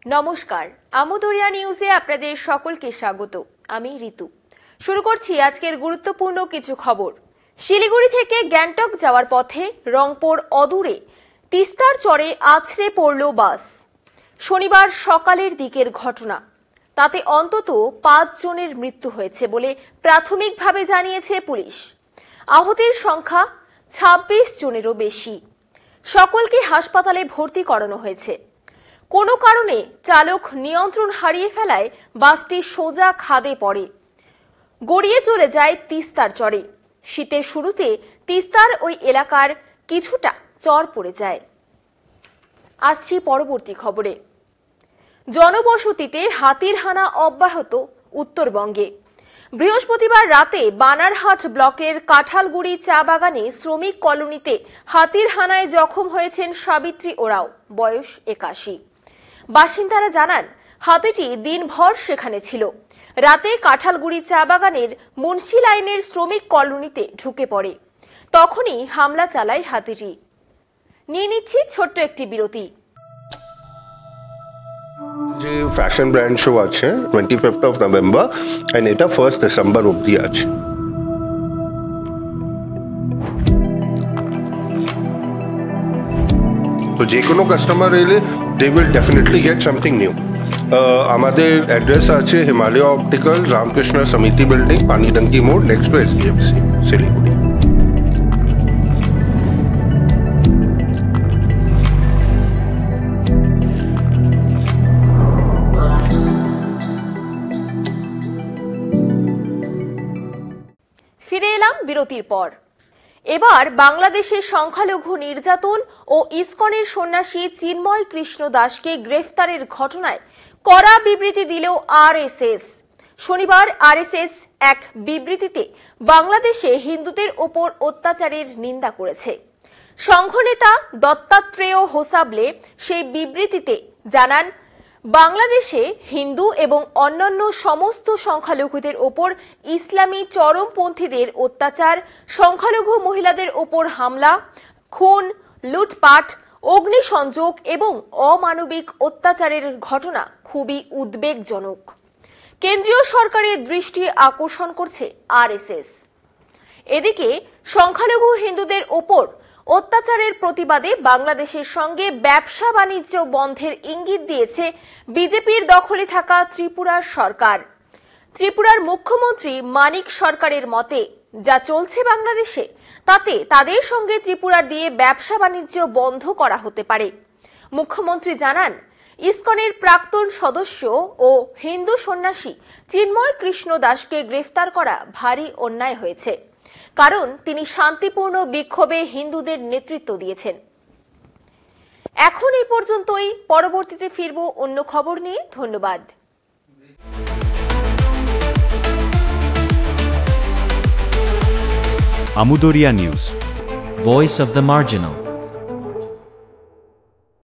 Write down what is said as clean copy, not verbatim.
নমস্কার, আমুদরিয়া নিউজে আপনাদের সকলকে স্বাগত। আমি ঋতু। শুরু করছি আজকের গুরুত্বপূর্ণ কিছু খবর। শিলিগুড়ি থেকে গ্যাংটক যাওয়ার পথে রংপুর অদূরে তিস্তার চরে আছড়ে পড়ল বাস। শনিবার সকালের দিকের ঘটনা। তাতে অন্তত ৫ জনের মৃত্যু হয়েছে বলে প্রাথমিকভাবে জানিয়েছে পুলিশ। আহতের সংখ্যা ২৬ জনেরও বেশি। সকলকে হাসপাতালে ভর্তি করানো হয়েছে। কোনো কারণে চালক নিয়ন্ত্রণ হারিয়ে ফেলায় বাসটি সোজা খাদে পড়ে, গড়িয়ে চলে যায় তিস্তার চরে। শীতের শুরুতে তিস্তার ওই এলাকার কিছুটা চর পড়ে যায়। আসছি পরবর্তী খবরে। জনবসতিতে হাতির হানা অব্যাহত উত্তরবঙ্গে। বৃহস্পতিবার রাতে বানারহাট ব্লকের কাঁঠালগুড়ি চা বাগানে শ্রমিক কলোনিতে হাতির হানায় জখম হয়েছেন সাবিত্রী ওরাও, বয়স ৮১। বাসিন্দারা জানান, হাতিটি দিনভর সেখানে ছিল। রাতে কাঁঠালগুড়ি চা বাগানের মুন্সি লাইনের শ্রমিক কলোনিতে ঢুকে পড়ে। তখনই হামলা চালায় হাতিটি। নিয়ে নিচ্ছি ছোট্ট একটি বিরতি। যে ফ্যাশন ব্র্যান্ড শো আছে 25th of November and এটা 1st December অবধি আছে। তো যে কোনো কাস্টমার এলে they will definitely get something new. আমাদের অ্যাড্রেস আছে হিমালয় অপটিক্যাল, রামকৃষ্ণ সমিতি বিল্ডিং, পানিডাঙ্কি মোড়, নেক্সট টু SDFC, শিলিগুড়ি। ফিরে এলাম বিরতির পর। এবার বাংলাদেশের সংখ্যালঘু নির্যাতন ও ইসকনের সন্ন্যাসী চিন্ময় কৃষ্ণ দাসকে গ্রেফতারের ঘটনায় কড়া বিবৃতি দিল RSS। শনিবার RSS এক বিবৃতিতে বাংলাদেশে হিন্দুদের ওপর অত্যাচারের নিন্দা করেছে। সংঘ নেতা দত্তাত্রেয় হোসাবলে সেই বিবৃতিতে জানান, বাংলাদেশে হিন্দু এবং অন্যান্য সমস্ত সংখ্যালঘুদের ওপর ইসলামী চরমপন্থীদের অত্যাচার, সংখ্যালঘু মহিলাদের ওপর হামলা, খুন, লুটপাট, অগ্নিসংযোগ এবং অমানবিক অত্যাচারের ঘটনা খুবই উদ্বেগজনক। কেন্দ্রীয় সরকারের দৃষ্টি আকর্ষণ করছে RSS। এদিকে সংখ্যালঘু হিন্দুদের ওপর অত্যাচারের প্রতিবাদে বাংলাদেশের সঙ্গে ব্যবসা বাণিজ্য বন্ধের ইঙ্গিত দিয়েছে বিজেপির দখলে থাকা ত্রিপুরার সরকার। ত্রিপুরার মুখ্যমন্ত্রী মানিক সরকারের মতে, যা চলছে বাংলাদেশে তাতে তাদের সঙ্গে ত্রিপুরার দিয়ে ব্যবসা বাণিজ্য বন্ধ করা হতে পারে। মুখ্যমন্ত্রী জানান, ইসকনের প্রাক্তন সদস্য ও হিন্দু সন্ন্যাসী চিন্ময় কৃষ্ণ দাসকে গ্রেফতার করা ভারী অন্যায় হয়েছে, কারণ তিনি শান্তিপূর্ণ বিক্ষোভে হিন্দুদের নেতৃত্ব দিয়েছেন। এখন এই পর্যন্তই। পরবর্তীতে ফিরব অন্য খবর নিয়ে। ধন্যবাদ। Amudoria News, Voice of the Marginal.